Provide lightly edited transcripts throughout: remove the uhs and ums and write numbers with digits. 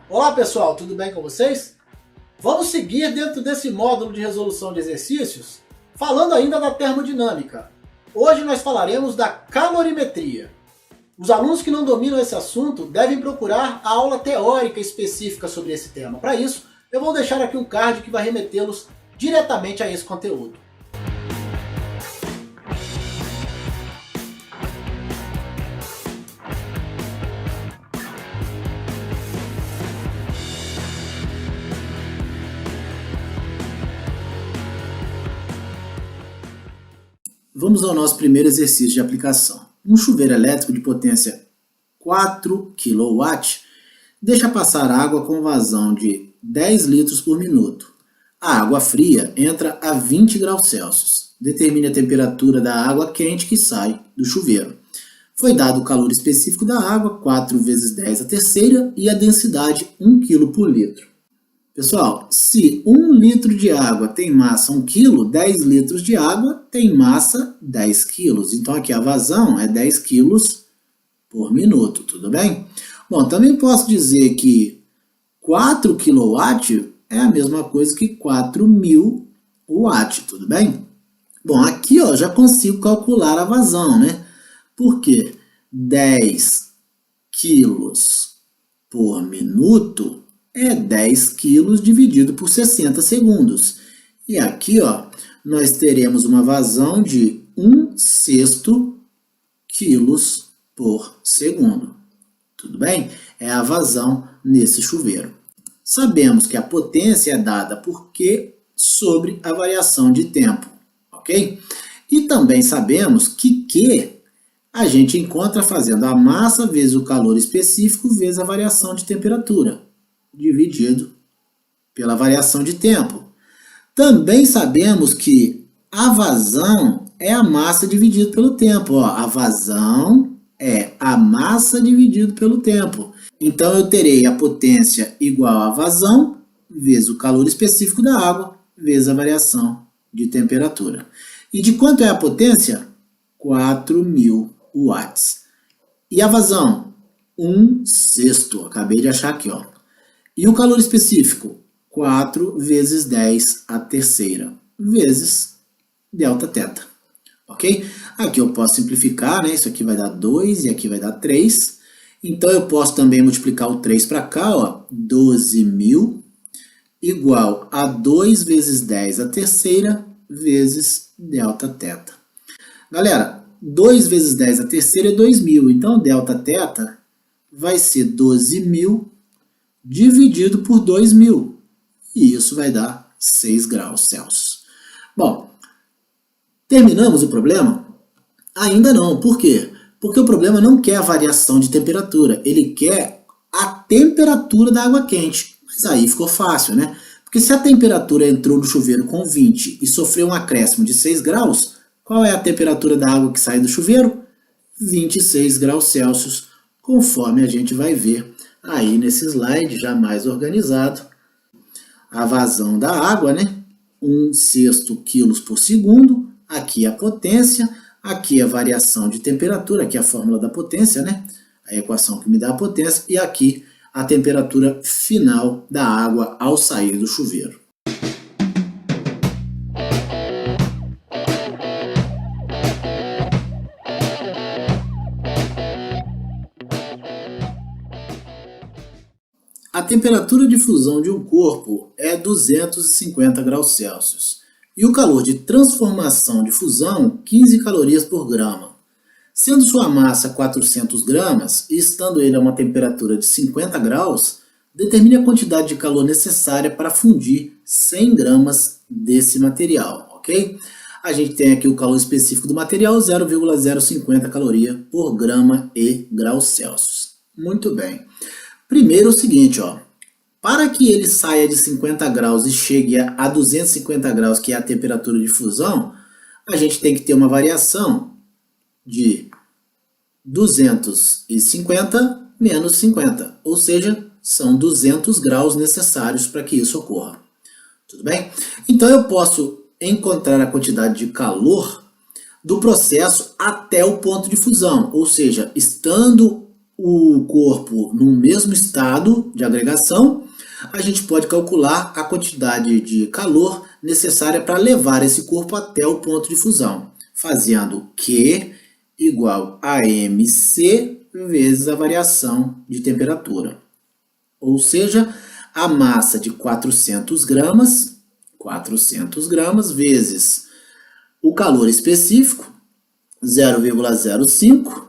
Olá pessoal, tudo bem com vocês? Vamos seguir dentro desse módulo de resolução de exercícios, falando ainda da termodinâmica. Hoje nós falaremos da calorimetria. Os alunos que não dominam esse assunto devem procurar a aula teórica específica sobre esse tema. Para isso, eu vou deixar aqui um card que vai remetê-los diretamente a esse conteúdo. Vamos ao nosso primeiro exercício de aplicação. Um chuveiro elétrico de potência 4 kW deixa passar água com vazão de 10 litros por minuto. A água fria entra a 20 graus Celsius. Determine a temperatura da água quente que sai do chuveiro. Foi dado o calor específico da água, 4 vezes 10 a terceira, e a densidade 1 kg por litro. Pessoal, se 1 litro de água tem massa 1 kg, 10 litros de água tem massa 10 kg. Então aqui a vazão é 10 kg por minuto, tudo bem? Bom, também posso dizer que 4 kW é a mesma coisa que 4.000 watts, tudo bem? Bom, aqui ó, já consigo calcular a vazão, né? Porque 10 kg por minuto é 10 quilos dividido por 60 segundos. E aqui, ó, nós teremos uma vazão de 1/6 quilos por segundo. Tudo bem? É a vazão nesse chuveiro. Sabemos que a potência é dada por Q sobre a variação de tempo, ok? E também sabemos que Q a gente encontra fazendo a massa vezes o calor específico vezes a variação de temperatura, dividido pela variação de tempo. Também sabemos que a vazão é a massa dividido pelo tempo. Ó, a vazão é a massa dividido pelo tempo. Então eu terei a potência igual à vazão vezes o calor específico da água vezes a variação de temperatura. E de quanto é a potência? 4.000 watts. E a vazão? 1/6. Acabei de achar aqui, ó. E o calor específico? 4 vezes 10 a terceira, vezes Δθ. Ok? Aqui eu posso simplificar, né? Isso aqui vai dar 2 e aqui vai dar 3. Então eu posso também multiplicar o 3 para cá, ó. 12.000 igual a 2 vezes 10 a terceira, vezes Δθ. Galera, 2 vezes 10 a terceira é 2.000. Então Δθ vai ser 12.000 dividido por 2.000, e isso vai dar 6 graus Celsius. Bom, terminamos o problema? Ainda não. Por quê? Porque o problema não quer a variação de temperatura, ele quer a temperatura da água quente. Mas aí ficou fácil, né? Porque se a temperatura entrou no chuveiro com 20 e sofreu um acréscimo de 6 graus, qual é a temperatura da água que sai do chuveiro? 26 graus Celsius, conforme a gente vai ver aí nesse slide já mais organizado. A vazão da água, né? 1/6 quilos por segundo. Aqui a potência, aqui a variação de temperatura, aqui a fórmula da potência, né? A equação que me dá a potência, e aqui a temperatura final da água ao sair do chuveiro. A temperatura de fusão de um corpo é 250 graus Celsius e o calor de transformação de fusão 15 calorias por grama. Sendo sua massa 400 gramas e estando ele a uma temperatura de 50 graus, determine a quantidade de calor necessária para fundir 100 gramas desse material, ok? A gente tem aqui o calor específico do material, 0,050 caloria por grama e graus Celsius. Muito bem. Primeiro é o seguinte, ó, para que ele saia de 50 graus e chegue a 250 graus, que é a temperatura de fusão, a gente tem que ter uma variação de 250 menos 50, ou seja, são 200 graus necessários para que isso ocorra. Tudo bem? Então eu posso encontrar a quantidade de calor do processo até o ponto de fusão, ou seja, estando o corpo no mesmo estado de agregação, a gente pode calcular a quantidade de calor necessária para levar esse corpo até o ponto de fusão, fazendo Q igual a mc vezes a variação de temperatura. Ou seja, a massa de 400 gramas vezes o calor específico, 0,05,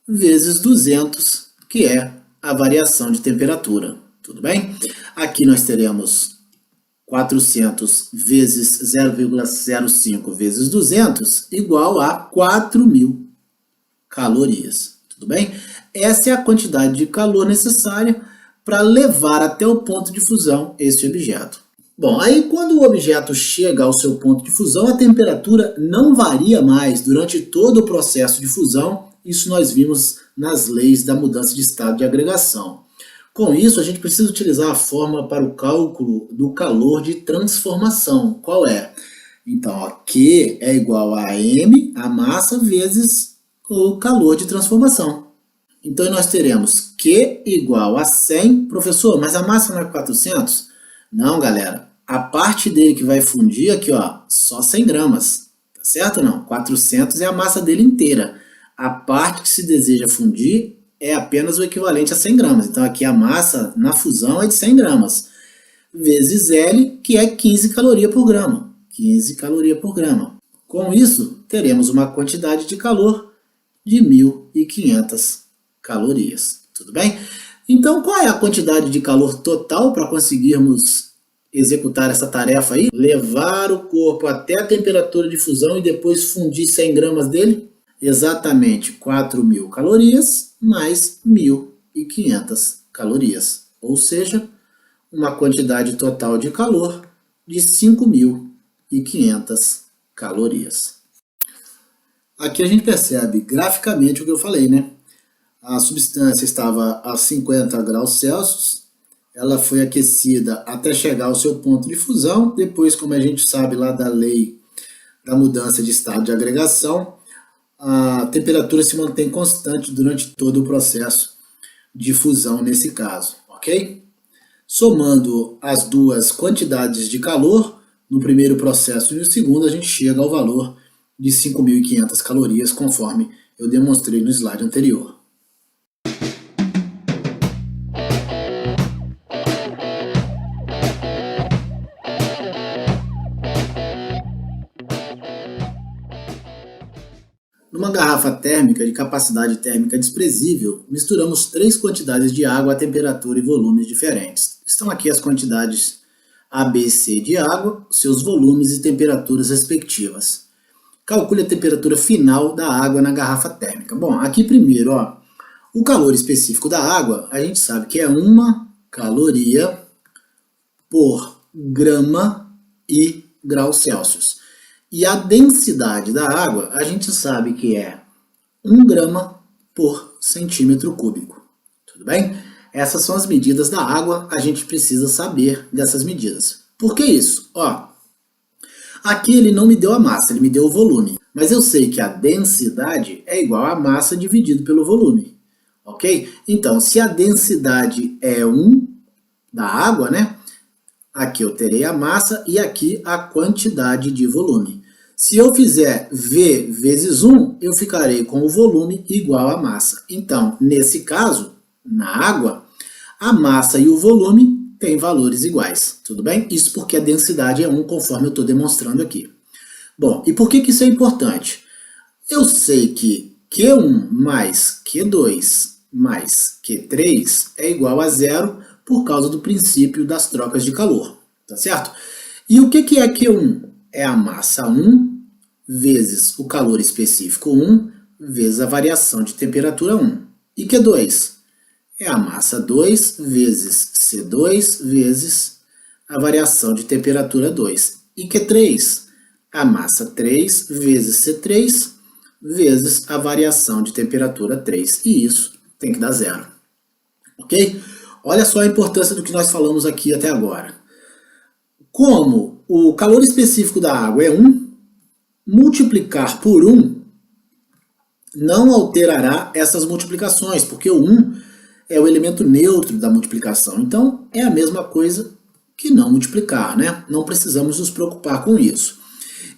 vezes 200, que é a variação de temperatura. Tudo bem? Aqui nós teremos 400 vezes 0,05 vezes 200 igual a 4.000 calorias. Tudo bem? Essa é a quantidade de calor necessária para levar até o ponto de fusão esse objeto. Bom, aí quando o objeto chega ao seu ponto de fusão, a temperatura não varia mais durante todo o processo de fusão. Isso nós vimos nas leis da mudança de estado de agregação. Com isso, a gente precisa utilizar a fórmula para o cálculo do calor de transformação. Qual é? Então, ó, Q é igual a M, a massa, vezes o calor de transformação. Então, nós teremos Q igual a 100. Professor, mas a massa não é 400? Não, galera. A parte dele que vai fundir aqui, ó, só 100 gramas. Tá certo ou não? 400 é a massa dele inteira. A parte que se deseja fundir é apenas o equivalente a 100 gramas. Então, aqui a massa na fusão é de 100 gramas. Vezes L, que é 15 calorias por grama. 15 calorias por grama. Com isso, teremos uma quantidade de calor de 1.500 calorias. Tudo bem? Então, qual é a quantidade de calor total para conseguirmos executar essa tarefa aí? Levar o corpo até a temperatura de fusão e depois fundir 100 gramas dele? Exatamente 4.000 calorias mais 1.500 calorias. Ou seja, uma quantidade total de calor de 5.500 calorias. Aqui a gente percebe graficamente o que eu falei, né? A substância estava a 50 graus Celsius, ela foi aquecida até chegar ao seu ponto de fusão, depois, como a gente sabe lá da lei da mudança de estado de agregação, a temperatura se mantém constante durante todo o processo de fusão nesse caso, ok? Somando as duas quantidades de calor, no primeiro processo e no segundo, a gente chega ao valor de 5.500 calorias, conforme eu demonstrei no slide anterior. Numa garrafa térmica de capacidade térmica desprezível, misturamos 3 quantidades de água a temperatura e volumes diferentes. Estão aqui as quantidades A, B e C de água, seus volumes e temperaturas respectivas. Calcule a temperatura final da água na garrafa térmica. Bom, aqui primeiro, ó, o calor específico da água, a gente sabe que é 1 caloria por grama e graus Celsius. E a densidade da água, a gente sabe que é 1 grama por centímetro cúbico. Tudo bem? Essas são as medidas da água, a gente precisa saber dessas medidas. Por que isso? Ó, aqui ele não me deu a massa, ele me deu o volume. Mas eu sei que a densidade é igual a massa dividido pelo volume. Ok? Então, se a densidade é 1 da água, né? Aqui eu terei a massa e aqui a quantidade de volume. Se eu fizer V vezes 1, eu ficarei com o volume igual à massa. Então, nesse caso, na água, a massa e o volume têm valores iguais. Tudo bem? Isso porque a densidade é 1, conforme eu estou demonstrando aqui. Bom, e por que isso é importante? Eu sei que Q1 mais Q2 mais Q3 é igual a 0 por causa do princípio das trocas de calor, tá certo? E o que é Q1? É a massa 1 vezes o calor específico 1 vezes a variação de temperatura 1. E Q2? É a massa 2 vezes C2 vezes a variação de temperatura 2. E Q3? A massa 3 vezes C3 vezes a variação de temperatura 3. E isso tem que dar 0. Ok? Olha só a importância do que nós falamos aqui até agora. Como o calor específico da água é 1, multiplicar por 1 não alterará essas multiplicações, porque o 1 é o elemento neutro da multiplicação. Então, é a mesma coisa que não multiplicar, né? Não precisamos nos preocupar com isso.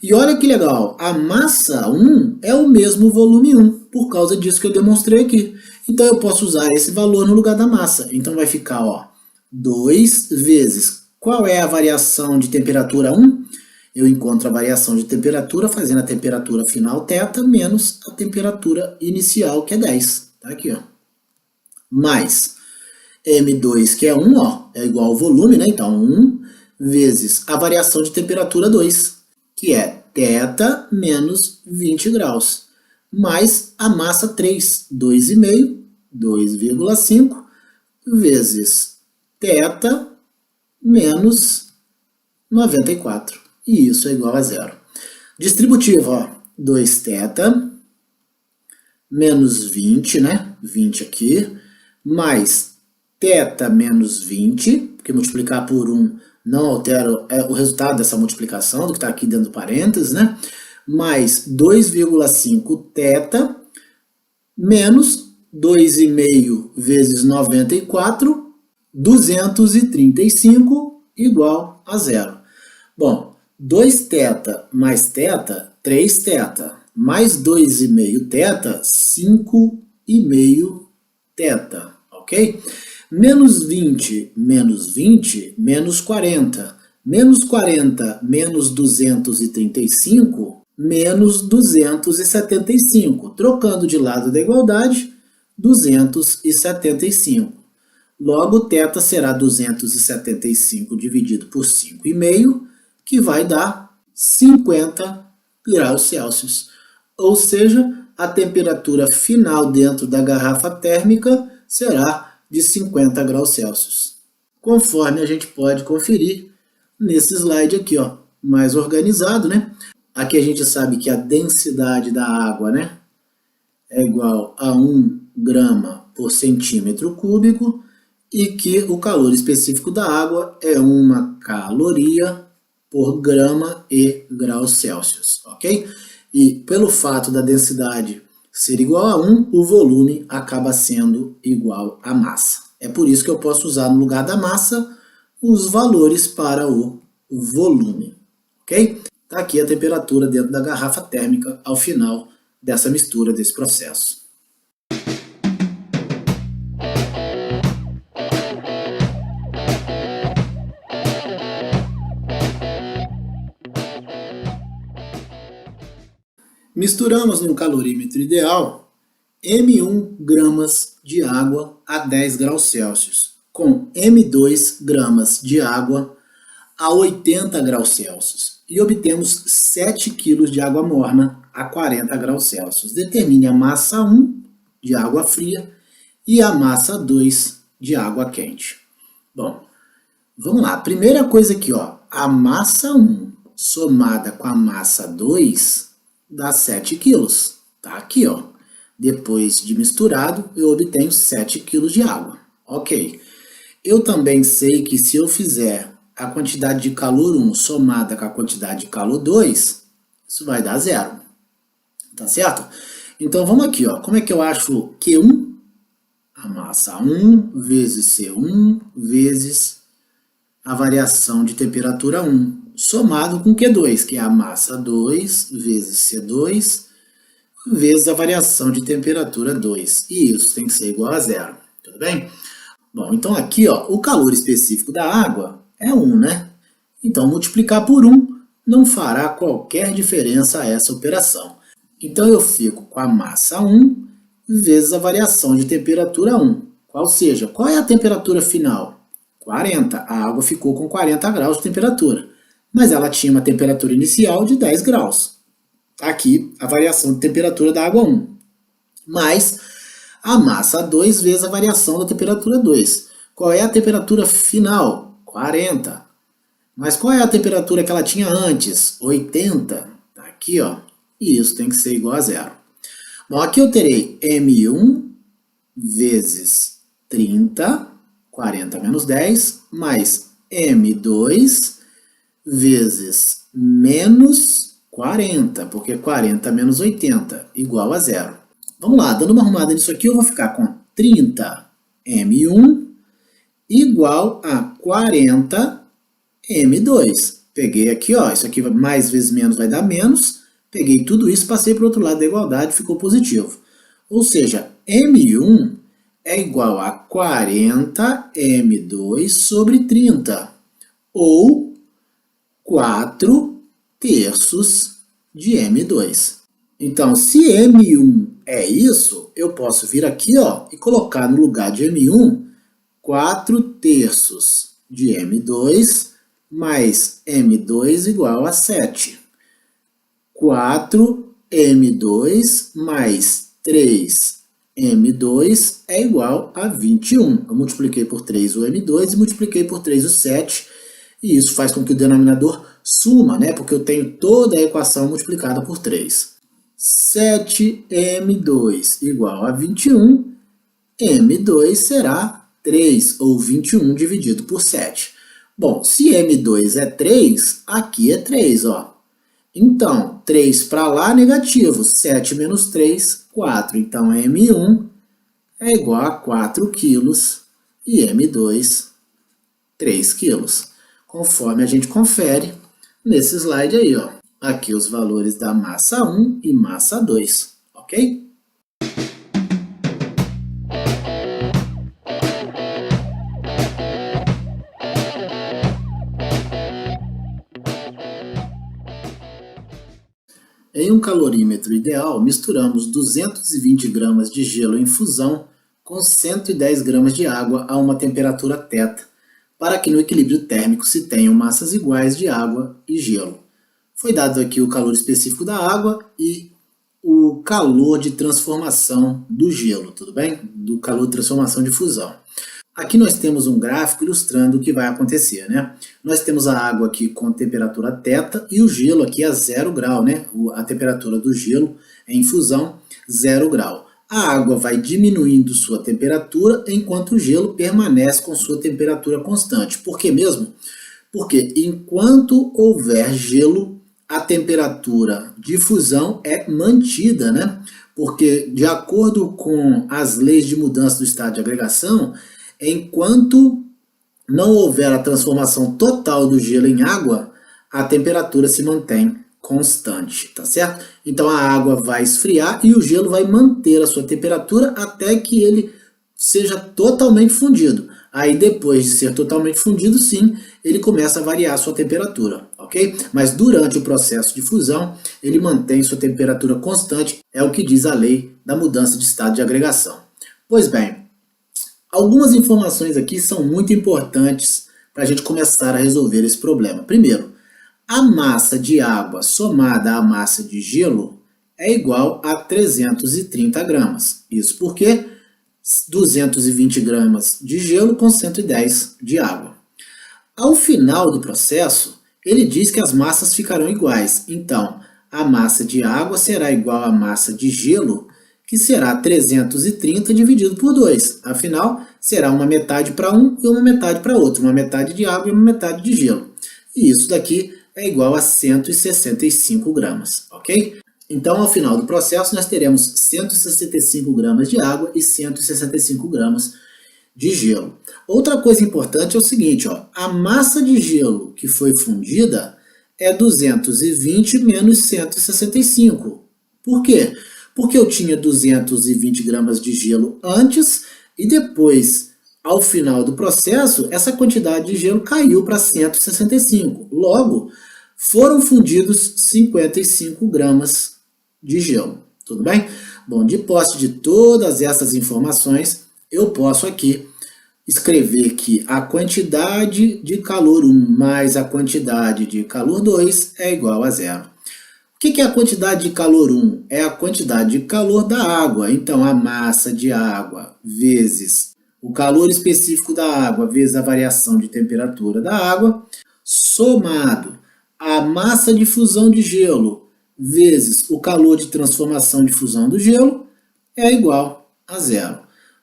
E olha que legal, a massa 1 é o mesmo volume 1, por causa disso que eu demonstrei aqui. Então, eu posso usar esse valor no lugar da massa. Então, vai ficar, ó, 2 vezes. Qual é a variação de temperatura 1? Eu encontro a variação de temperatura fazendo a temperatura final θ menos a temperatura inicial, que é 10. Tá aqui, ó. Mais M2, que é 1, ó, é igual ao volume, né? Então, 1 vezes a variação de temperatura 2, que é θ menos 20 graus, mais a massa 3, 2,5, 2,5, vezes θ menos 94. E isso é igual a zero. Distributivo, ó, 2θ menos 20, né? 20 aqui, mais θ menos 20, porque multiplicar por 1 não altera o resultado dessa multiplicação, do que está aqui dentro do parênteses, né? Mais 2,5 θ menos 2,5 vezes 94, 235 igual a zero. Bom, 2θ mais θ, 3θ, mais 2,5 θ, 5,5 θ, ok? Menos 20, menos 20, menos 40. Menos 40, menos 235, menos 275. Trocando de lado da igualdade, 275. Logo, θ será 275 dividido por 5,5, que vai dar 50 graus Celsius. Ou seja, a temperatura final dentro da garrafa térmica será de 50 graus Celsius. Conforme a gente pode conferir nesse slide aqui, ó, mais organizado, né? Aqui a gente sabe que a densidade da água, né, é igual a 1 grama por centímetro cúbico e que o calor específico da água é 1 caloria por grama e graus Celsius, ok? E pelo fato da densidade ser igual a 1, o volume acaba sendo igual à massa. É por isso que eu posso usar no lugar da massa os valores para o volume, ok? Está aqui a temperatura dentro da garrafa térmica ao final dessa mistura, desse processo. Misturamos num calorímetro ideal M1 gramas de água a 10 graus Celsius com M2 gramas de água a 80 graus Celsius e obtemos 7 kg de água morna a 40 graus Celsius. Determine a massa 1 de água fria e a massa 2 de água quente. Bom, vamos lá. Primeira coisa aqui, ó, a massa 1 somada com a massa 2 dá 7 quilos. Tá aqui, ó. Depois de misturado, eu obtenho 7 kg de água. Ok. Eu também sei que se eu fizer a quantidade de calor 1 somada com a quantidade de calor 2, isso vai dar zero. Tá certo? Então vamos aqui, ó. Como é que eu acho Q1? A massa 1 vezes C1 vezes a variação de temperatura 1, somado com Q2, que é a massa 2 vezes C2 vezes a variação de temperatura 2. E isso tem que ser igual a zero. Tudo bem? Bom, então aqui, ó, o calor específico da água é 1, né? Então multiplicar por 1 não fará qualquer diferença a essa operação. Então eu fico com a massa 1 vezes a variação de temperatura 1. Qual seja, qual é a temperatura final? 40. A água ficou com 40 graus de temperatura, mas ela tinha uma temperatura inicial de 10 graus. Aqui a variação de temperatura da água 1, mais a massa 2 vezes a variação da temperatura 2. Qual é a temperatura final? 40. Mas qual é a temperatura que ela tinha antes? 80. Tá aqui, ó. E isso tem que ser igual a zero. Bom, aqui eu terei M1 vezes 30, 40 menos 10, mais M2 vezes menos 40, porque 40 menos 80 igual a zero. Vamos lá, dando uma arrumada nisso aqui, eu vou ficar com 30m1 igual a 40m2. Peguei aqui, ó, isso aqui mais vezes menos vai dar menos. Peguei tudo isso, passei para o outro lado da igualdade, ficou positivo. Ou seja, M1 é igual a 40m2 sobre 30, ou 4/3 de M2. Então, se M1 é isso, eu posso vir aqui, ó, e colocar no lugar de M1 4/3 de M2 mais M2 igual a 7. 4M2 mais 3M2 é igual a 21. Eu multipliquei por 3 o M2 e multipliquei por 3 o 7. E isso faz com que o denominador suma, né? Porque eu tenho toda a equação multiplicada por 3. 7M2 igual a 21. M2 será 3, ou 21 dividido por 7. Bom, se M2 é 3, aqui é 3, ó. Então, 3 para lá, negativo. 7 menos 3, 4. Então, M1 é igual a 4 quilos e M2, 3 quilos. Conforme a gente confere nesse slide aí, ó. Aqui os valores da massa 1 e massa 2, ok? Em um calorímetro ideal, misturamos 220 gramas de gelo em fusão com 110 gramas de água a uma temperatura θ, para que no equilíbrio térmico se tenham massas iguais de água e gelo. Foi dado aqui o calor específico da água e o calor de transformação do gelo, tudo bem? Do calor de transformação de fusão. Aqui nós temos um gráfico ilustrando o que vai acontecer, né? Nós temos a água aqui com temperatura θ e o gelo aqui a 0 grau, né? A temperatura do gelo em fusão, 0 grau. A água vai diminuindo sua temperatura enquanto o gelo permanece com sua temperatura constante. Por que mesmo? Porque enquanto houver gelo, a temperatura de fusão é mantida, né? Porque de acordo com as leis de mudança do estado de agregação, enquanto não houver a transformação total do gelo em água, a temperatura se mantém constante, tá certo? Então a água vai esfriar e o gelo vai manter a sua temperatura até que ele seja totalmente fundido. Aí depois de ser totalmente fundido, sim, ele começa a variar a sua temperatura, ok? Mas durante o processo de fusão, ele mantém sua temperatura constante, é o que diz a lei da mudança de estado de agregação. Pois bem, algumas informações aqui são muito importantes para a gente começar a resolver esse problema. Primeiro, a massa de água somada à massa de gelo é igual a 330 gramas. Isso porque 220 gramas de gelo com 110 de água. Ao final do processo, ele diz que as massas ficarão iguais. Então, a massa de água será igual à massa de gelo, que será 330 dividido por 2. Afinal, será uma metade para um e uma metade para outro. Uma metade de água e uma metade de gelo. E isso daqui é igual a 165 gramas, ok? Então, ao final do processo, nós teremos 165 gramas de água e 165 gramas de gelo. Outra coisa importante é o seguinte, ó, a massa de gelo que foi fundida é 220 menos 165. Por quê? Porque eu tinha 220 gramas de gelo antes e depois, ao final do processo, essa quantidade de gelo caiu para 165. Logo, foram fundidos 55 gramas de gelo. Tudo bem? Bom, de posse de todas essas informações, eu posso aqui escrever que a quantidade de calor 1 mais a quantidade de calor 2 é igual a 0. O que é a quantidade de calor 1? É a quantidade de calor da água. Então, a massa de água vezes o calor específico da água vezes a variação de temperatura da água, somado a massa de fusão de gelo vezes o calor de transformação de fusão do gelo, é igual a 0.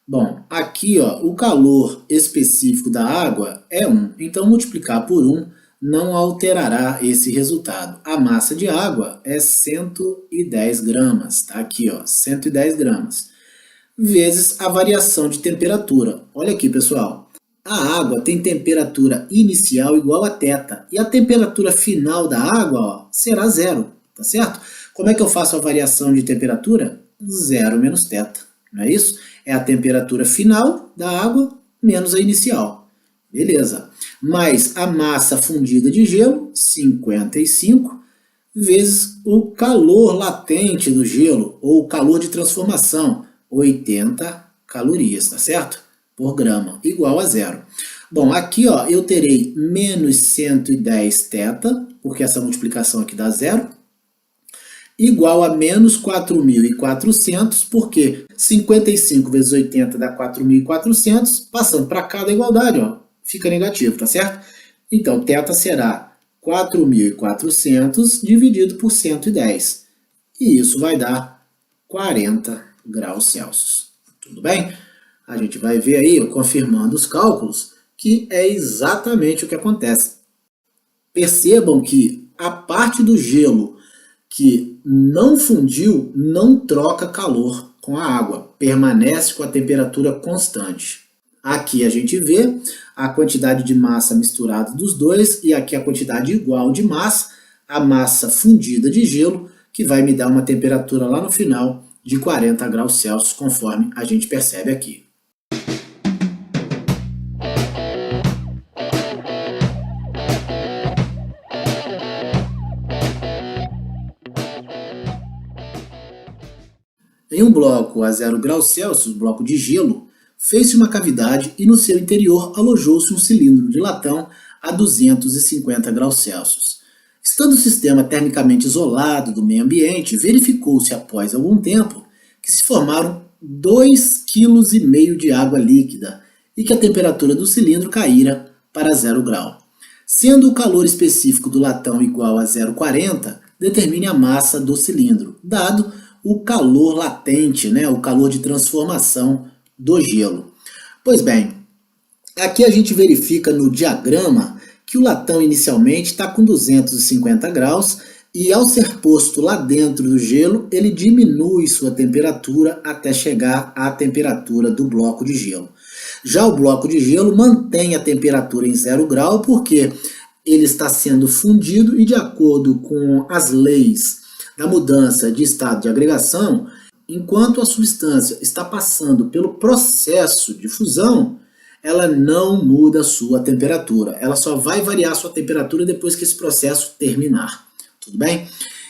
Bom, aqui ó, o calor específico da água é 1. Então, multiplicar por 1 não alterará esse resultado. A massa de água é 110 gramas, tá aqui, ó, 110 gramas, vezes a variação de temperatura. Olha aqui, pessoal. A água tem temperatura inicial igual a θ, e a temperatura final da água, ó, será zero, tá certo? Como é que eu faço a variação de temperatura? Zero menos θ, não é isso? É a temperatura final da água menos a inicial. Beleza. Mais a massa fundida de gelo, 55, vezes o calor latente do gelo, ou o calor de transformação, 80 calorias, tá certo? Por grama, igual a zero. Bom, aqui ó, eu terei menos 110 θ, porque essa multiplicação aqui dá zero, igual a menos 4.400, porque 55 vezes 80 dá 4.400, passando para cá da igualdade, ó, fica negativo, tá certo? Então, θ será 4.400 dividido por 110, e isso vai dar 40 graus Celsius. Tudo bem? A gente vai ver aí, confirmando os cálculos, que é exatamente o que acontece. Percebam que a parte do gelo que não fundiu não troca calor com a água, permanece com a temperatura constante. Aqui a gente vê a quantidade de massa misturada dos dois e aqui a quantidade igual de massa, a massa fundida de gelo, que vai me dar uma temperatura lá no final de 40 graus Celsius, conforme a gente percebe aqui. Em um bloco a 0 graus Celsius, bloco de gelo, fez-se uma cavidade e no seu interior alojou-se um cilindro de latão a 250 graus Celsius. Estando o sistema termicamente isolado do meio ambiente, verificou-se após algum tempo que se formaram 2,5 kg de água líquida e que a temperatura do cilindro caíra para 0 grau. Sendo o calor específico do latão igual a 0,40, determine a massa do cilindro, dado o calor latente, né, o calor de transformação do gelo. Pois bem, aqui a gente verifica no diagrama que o latão inicialmente está com 250 graus e ao ser posto lá dentro do gelo, ele diminui sua temperatura até chegar à temperatura do bloco de gelo. Já o bloco de gelo mantém a temperatura em 0 grau porque ele está sendo fundido e de acordo com as leis da mudança de estado de agregação, enquanto a substância está passando pelo processo de fusão, ela não muda a sua temperatura. Ela só vai variar a sua temperatura depois que esse processo terminar. Tudo bem?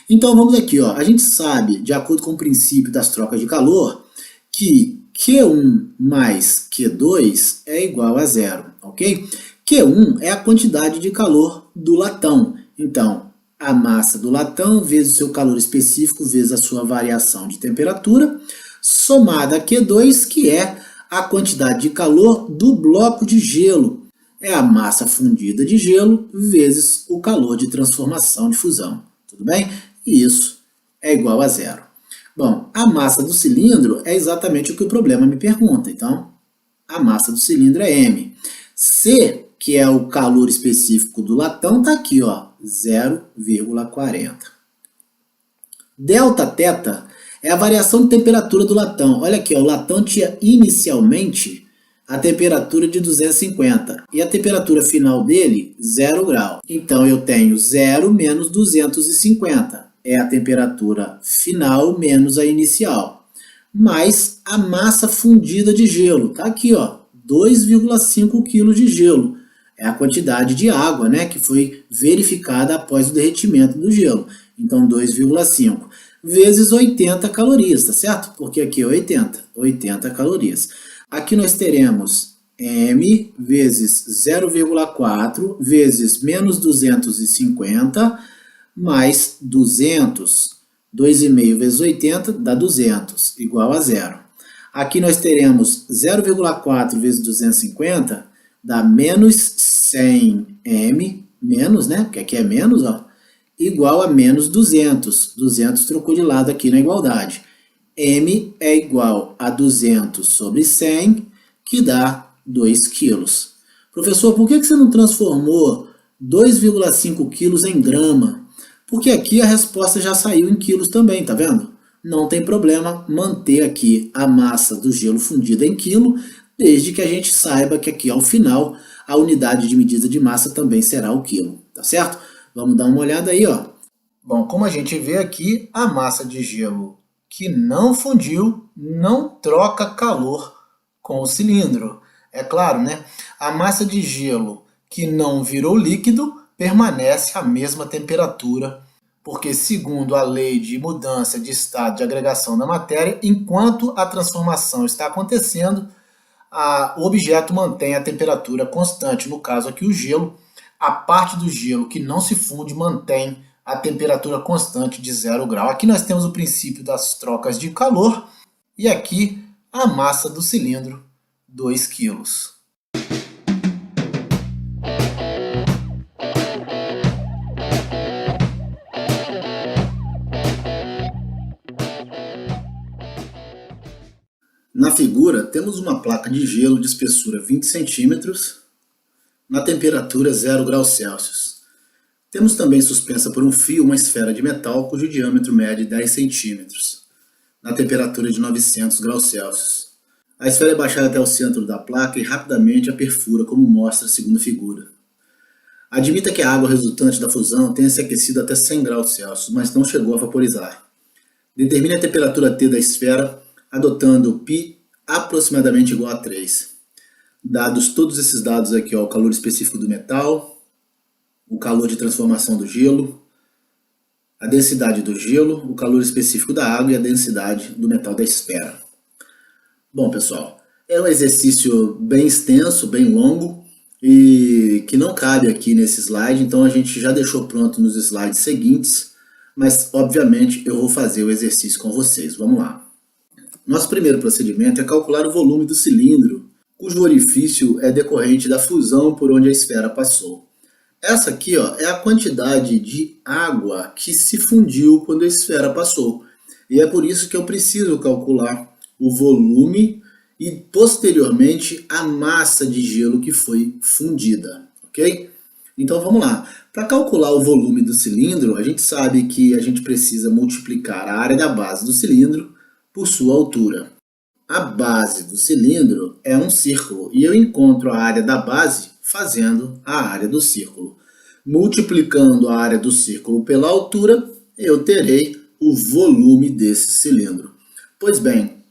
Então vamos aqui, ó. A gente sabe, de acordo com o princípio das trocas de calor, que Q1 mais Q2 é igual a zero, ok? Q1 é a quantidade de calor do latão. Então, a massa do latão vezes o seu calor específico vezes a sua variação de temperatura, somada a Q2, que é a quantidade de calor do bloco de gelo. É a massa fundida de gelo vezes o calor de transformação de fusão. Tudo bem? E isso é igual a zero. Bom, a massa do cilindro é exatamente o que o problema me pergunta. Então, a massa do cilindro é M. C, que é o calor específico do latão, está aqui, ó, 0,40. Δθ é a variação de temperatura do latão. Olha aqui, ó, o latão tinha inicialmente a temperatura de 250 e a temperatura final dele, 0 grau. Então eu tenho 0 menos 250, é a temperatura final menos a inicial, mais a massa fundida de gelo. Tá aqui, ó, 2,5 kg de gelo. É a quantidade de água, né, que foi verificada após o derretimento do gelo. Então 2,5 vezes 80 calorias, tá certo? Porque aqui é 80 calorias. Aqui nós teremos M vezes 0,4 vezes menos 250 mais 200. 2,5 vezes 80 dá 200, igual a zero. Aqui nós teremos 0,4 vezes 250 dá menos 100M, menos, né? Porque aqui é menos, ó, igual a menos 200. 200 trocou de lado aqui na igualdade. M é igual a 200 sobre 100, que dá 2 quilos. Professor, por que você não transformou 2,5 quilos em grama, porque aqui a resposta já saiu em quilos também, tá vendo? Não tem problema manter aqui a massa do gelo fundida em quilo, desde que a gente saiba que aqui ao final a unidade de medida de massa também será o quilo, tá certo? Vamos dar uma olhada aí, ó. Bom, como a gente vê aqui, a massa de gelo que não fundiu não troca calor com o cilindro. É claro, né? A massa de gelo que não virou líquido permanece à mesma temperatura, porque segundo a lei de mudança de estado de agregação da matéria, enquanto a transformação está acontecendo, o objeto mantém a temperatura constante. No caso aqui o gelo, a parte do gelo que não se funde mantém a temperatura constante de 0 grau. Aqui nós temos o princípio das trocas de calor e aqui a massa do cilindro, 2 quilos. Na figura, temos uma placa de gelo de espessura 20 centímetros, na temperatura 0 graus Celsius. Temos também suspensa por um fio uma esfera de metal cujo diâmetro mede 10 centímetros, na temperatura de 900 graus Celsius. A esfera é baixada até o centro da placa e rapidamente a perfura, como mostra a segunda figura. Admita que a água resultante da fusão tenha se aquecido até 100 graus Celsius, mas não chegou a vaporizar. Determine a temperatura T da esfera adotando π aproximadamente igual a 3. Dados todos esses dados aqui, ó, o calor específico do metal, o calor de transformação do gelo, a densidade do gelo, o calor específico da água e a densidade do metal da esfera. Bom, pessoal, é um exercício bem extenso, bem longo e que não cabe aqui nesse slide, então a gente já deixou pronto nos slides seguintes, mas obviamente eu vou fazer o exercício com vocês. Vamos lá. Nosso primeiro procedimento é calcular o volume do cilindro, cujo orifício é decorrente da fusão por onde a esfera passou. Essa aqui, ó, é a quantidade de água que se fundiu quando a esfera passou. E é por isso que eu preciso calcular o volume e, posteriormente, a massa de gelo que foi fundida, ok? Então vamos lá. Para calcular o volume do cilindro, a gente sabe que a gente precisa multiplicar a área da base do cilindro por sua altura. A base do cilindro é um círculo e eu encontro a área da base fazendo a área do círculo. Multiplicando a área do círculo pela altura, eu terei o volume desse cilindro. Pois bem,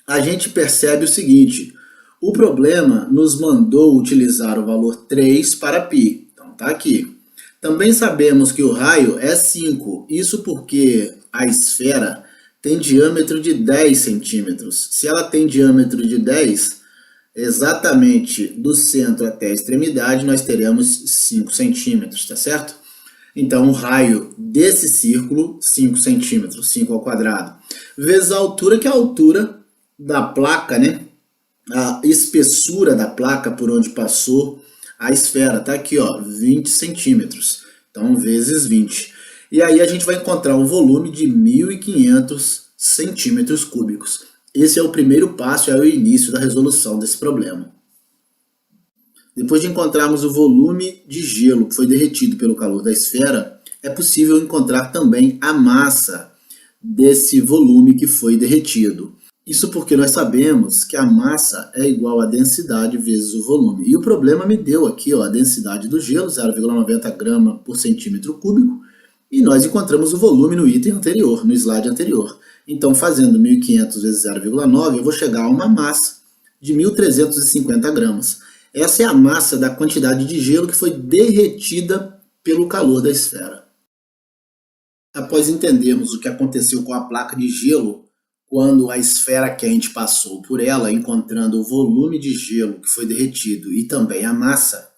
a gente percebe o seguinte, o problema nos mandou utilizar o valor 3 para π, então está aqui. Também sabemos que o raio é 5, isso porque a esfera tem diâmetro de 10 centímetros. Se ela tem diâmetro de 10, exatamente do centro até a extremidade, nós teremos 5 centímetros, tá certo? Então, o raio desse círculo, 5 centímetros, 5 ao quadrado, vezes a altura, que é a altura da placa, né? A espessura da placa por onde passou a esfera, tá aqui, ó, 20 centímetros. Então, vezes 20. E aí a gente vai encontrar um volume de 1.500 centímetros cúbicos. Esse é o primeiro passo, é o início da resolução desse problema. Depois de encontrarmos o volume de gelo que foi derretido pelo calor da esfera, é possível encontrar também a massa desse volume que foi derretido. Isso porque nós sabemos que a massa é igual à densidade vezes o volume. E o problema me deu aqui, ó, a densidade do gelo, 0,90 grama por centímetro cúbico, e nós encontramos o volume no item anterior, no slide anterior. Então, fazendo 1.500 vezes 0,9, eu vou chegar a uma massa de 1.350 gramas. Essa é a massa da quantidade de gelo que foi derretida pelo calor da esfera. Após entendermos o que aconteceu com a placa de gelo, quando a esfera quente passou por ela, encontrando o volume de gelo que foi derretido e também a massa,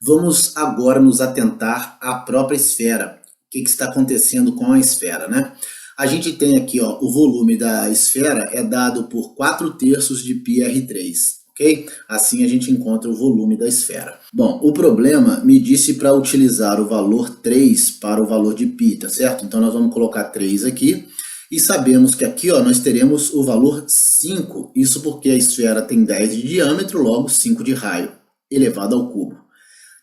vamos agora nos atentar à própria esfera. O que está acontecendo com a esfera, né? A gente tem aqui, ó, o volume da esfera é dado por 4/3 de πr3, ok? Assim a gente encontra o volume da esfera. Bom, o problema me disse para utilizar o valor 3 para o valor de π, tá certo? Então nós vamos colocar 3 aqui e sabemos que aqui, ó, nós teremos o valor 5, isso porque a esfera tem 10 de diâmetro, logo 5 de raio, elevado ao cubo.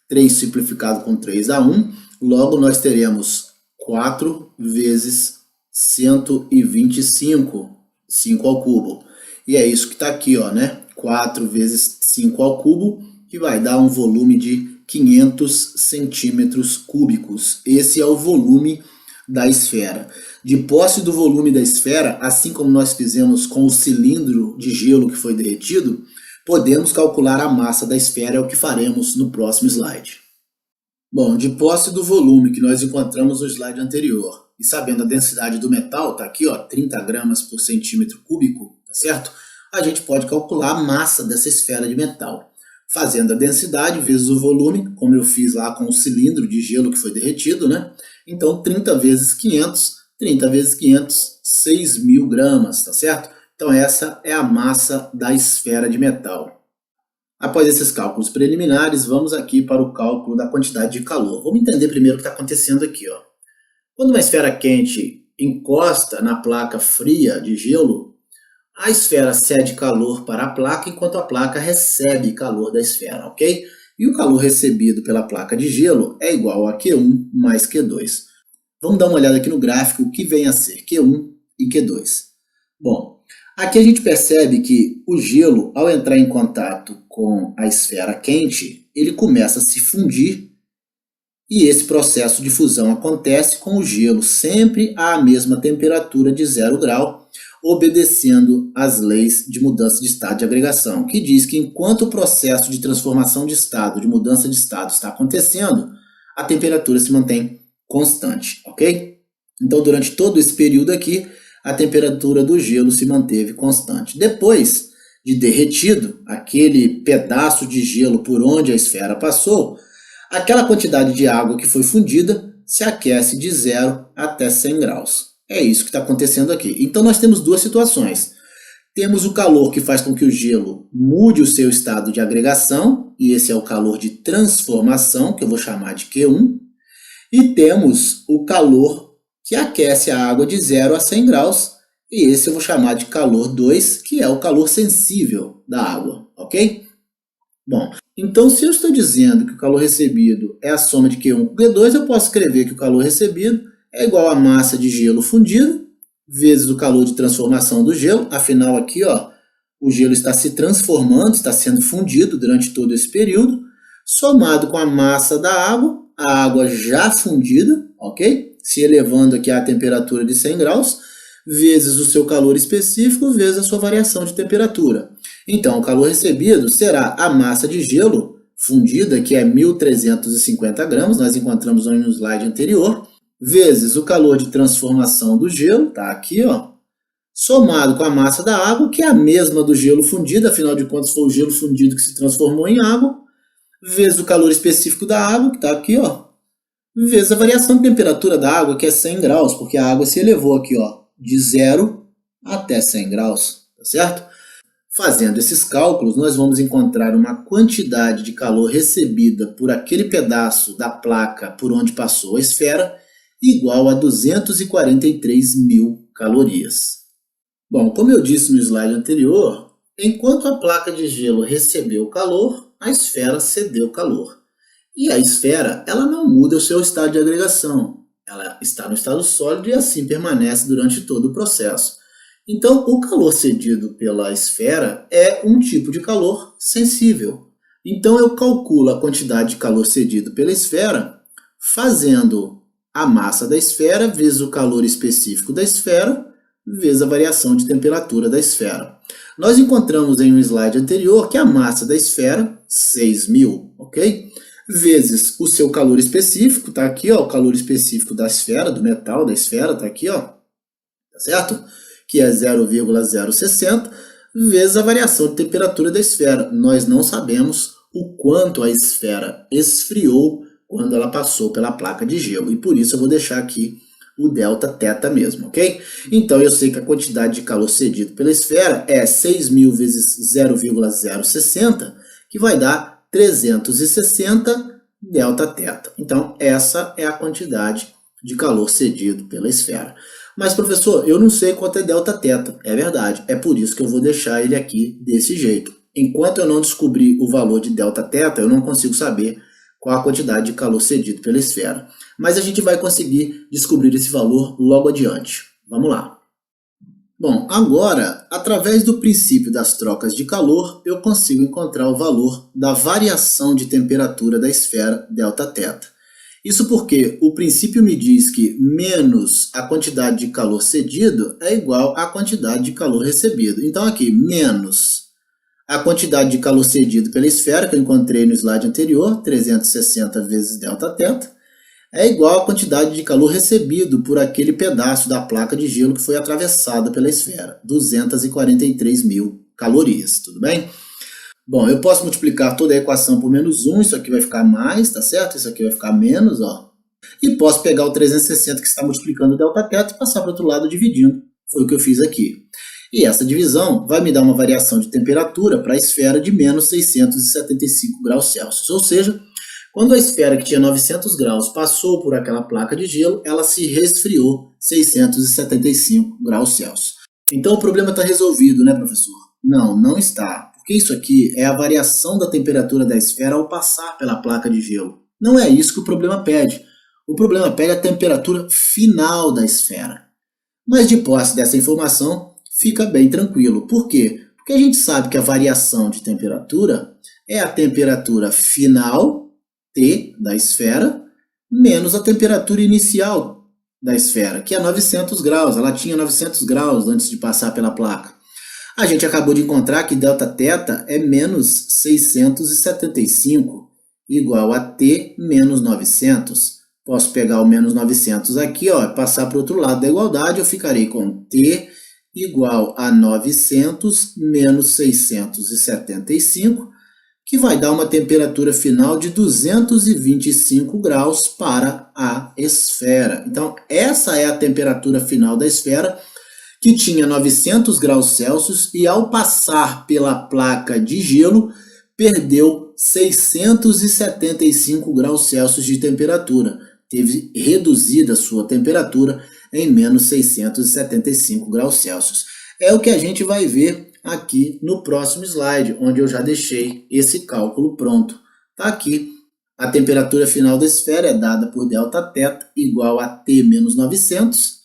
3 simplificado com 3 dá 1. Logo, nós teremos 4 vezes 125, 5 ao cubo. E é isso que está aqui, ó, né? 4 vezes 5 ao cubo, que vai dar um volume de 500 centímetros cúbicos. Esse é o volume da esfera. De posse do volume da esfera, assim como nós fizemos com o cilindro de gelo que foi derretido, podemos calcular a massa da esfera, é o que faremos no próximo slide. Bom, de posse do volume que nós encontramos no slide anterior, e sabendo a densidade do metal, tá aqui, ó, 30 gramas por centímetro cúbico, tá certo? A gente pode calcular a massa dessa esfera de metal, fazendo a densidade vezes o volume, como eu fiz lá com o cilindro de gelo que foi derretido, né? Então, 30 vezes 500, 30 vezes 500, 6.000 gramas, tá certo? Então, essa é a massa da esfera de metal. Após esses cálculos preliminares, vamos aqui para o cálculo da quantidade de calor. Vamos entender primeiro o que está acontecendo aqui, ó. Quando uma esfera quente encosta na placa fria de gelo, a esfera cede calor para a placa, enquanto a placa recebe calor da esfera, ok? E o calor recebido pela placa de gelo é igual a Q1 mais Q2. Vamos dar uma olhada aqui no gráfico, o que vem a ser Q1 e Q2. Bom, aqui a gente percebe que o gelo, ao entrar em contato com a esfera quente, ele começa a se fundir, e esse processo de fusão acontece com o gelo sempre à mesma temperatura de 0 grau, obedecendo às leis de mudança de estado de agregação, que diz que enquanto o processo de transformação de estado, de mudança de estado está acontecendo, a temperatura se mantém constante, ok? Então, durante todo esse período aqui, a temperatura do gelo se manteve constante. Depois de derretido, aquele pedaço de gelo por onde a esfera passou, aquela quantidade de água que foi fundida se aquece de 0 até 100 graus. É isso que está acontecendo aqui. Então nós temos duas situações. Temos o calor que faz com que o gelo mude o seu estado de agregação, e esse é o calor de transformação, que eu vou chamar de Q1. E temos o calor que aquece a água de 0 a 100 graus, e esse eu vou chamar de calor 2, que é o calor sensível da água, ok? Bom, então se eu estou dizendo que o calor recebido é a soma de Q1 com Q2, eu posso escrever que o calor recebido é igual à massa de gelo fundido, vezes o calor de transformação do gelo. Afinal, aqui, ó, o gelo está se transformando, está sendo fundido durante todo esse período, somado com a massa da água, a água já fundida, ok? Se elevando aqui à temperatura de 100 graus, vezes o seu calor específico, vezes a sua variação de temperatura. Então, o calor recebido será a massa de gelo fundida, que é 1.350 gramas, nós encontramos no slide anterior, vezes o calor de transformação do gelo, tá aqui, ó, somado com a massa da água, que é a mesma do gelo fundido, afinal de contas foi o gelo fundido que se transformou em água, vezes o calor específico da água, que está aqui, ó, vezes a variação de temperatura da água, que é 100 graus, porque a água se elevou aqui, ó, de 0 até 100 graus, tá certo? Fazendo esses cálculos, nós vamos encontrar uma quantidade de calor recebida por aquele pedaço da placa por onde passou a esfera, igual a 243.000 calorias. Bom, como eu disse no slide anterior, enquanto a placa de gelo recebeu calor, a esfera cedeu calor. E a esfera, ela não muda o seu estado de agregação. Ela está no estado sólido e assim permanece durante todo o processo. Então, o calor cedido pela esfera é um tipo de calor sensível. Então, eu calculo a quantidade de calor cedido pela esfera fazendo a massa da esfera vezes o calor específico da esfera vezes a variação de temperatura da esfera. Nós encontramos em um slide anterior que a massa da esfera, 6.000, ok? Vezes o seu calor específico, tá aqui, ó, o calor específico da esfera, do metal da esfera, tá aqui, ó, tá certo? Que é 0,060, vezes a variação de temperatura da esfera. Nós não sabemos o quanto a esfera esfriou quando ela passou pela placa de gelo, e por isso eu vou deixar aqui o delta θ mesmo, ok? Então eu sei que a quantidade de calor cedido pela esfera é 6.000 vezes 0,060, que vai dar 360 delta θ. Então essa é a quantidade de calor cedido pela esfera. Mas, professor, eu não sei quanto é delta θ. É verdade, é por isso que eu vou deixar ele aqui desse jeito. Enquanto eu não descobrir o valor de delta θ, eu não consigo saber com a quantidade de calor cedido pela esfera. Mas a gente vai conseguir descobrir esse valor logo adiante. Vamos lá. Bom, agora, através do princípio das trocas de calor, eu consigo encontrar o valor da variação de temperatura da esfera Δθ. Isso porque o princípio me diz que menos a quantidade de calor cedido é igual à quantidade de calor recebido. Então aqui, menos a quantidade de calor cedido pela esfera, que eu encontrei no slide anterior, 360 vezes Δθ, é igual à quantidade de calor recebido por aquele pedaço da placa de gelo que foi atravessada pela esfera, 243 mil calorias, tudo bem? Bom, eu posso multiplicar toda a equação por menos 1, isso aqui vai ficar mais, tá certo? Isso aqui vai ficar menos, ó. E posso pegar o 360 que está multiplicando o Δθ e passar para o outro lado dividindo. Foi o que eu fiz aqui. E essa divisão vai me dar uma variação de temperatura para a esfera de menos 675 graus Celsius, ou seja, quando a esfera que tinha 900 graus passou por aquela placa de gelo, ela se resfriou 675 graus Celsius. Então o problema está resolvido, né, professor? Não, não está. Porque isso aqui é a variação da temperatura da esfera ao passar pela placa de gelo. Não é isso que o problema pede. O problema pede a temperatura final da esfera. Mas de posse dessa informação, fica bem tranquilo. Por quê? Porque a gente sabe que a variação de temperatura é a temperatura final T da esfera, menos a temperatura inicial da esfera, que é 900 graus. Ela tinha 900 graus antes de passar pela placa. A gente acabou de encontrar que Δθ é menos 675, igual a T menos 900. Posso pegar o menos 900 aqui, ó, passar para o outro lado da igualdade, eu ficarei com T igual a 900 menos 675, que vai dar uma temperatura final de 225 graus para a esfera. Então, essa é a temperatura final da esfera, que tinha 900 graus Celsius e ao passar pela placa de gelo, perdeu 675 graus Celsius de temperatura. Teve reduzida a sua temperatura em menos 675 graus Celsius. É o que a gente vai ver aqui no próximo slide, onde eu já deixei esse cálculo pronto. Está aqui. A temperatura final da esfera é dada por Δθ igual a T menos 900,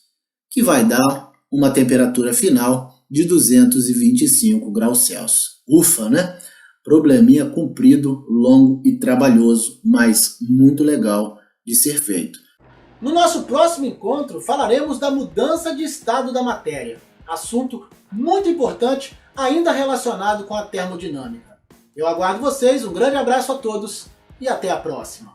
que vai dar uma temperatura final de 225 graus Celsius. Ufa, né? Probleminha comprido, longo e trabalhoso, mas muito legal de ser feito. No nosso próximo encontro, falaremos da mudança de estado da matéria. Assunto muito importante, ainda relacionado com a termodinâmica. Eu aguardo vocês, um grande abraço a todos e até a próxima.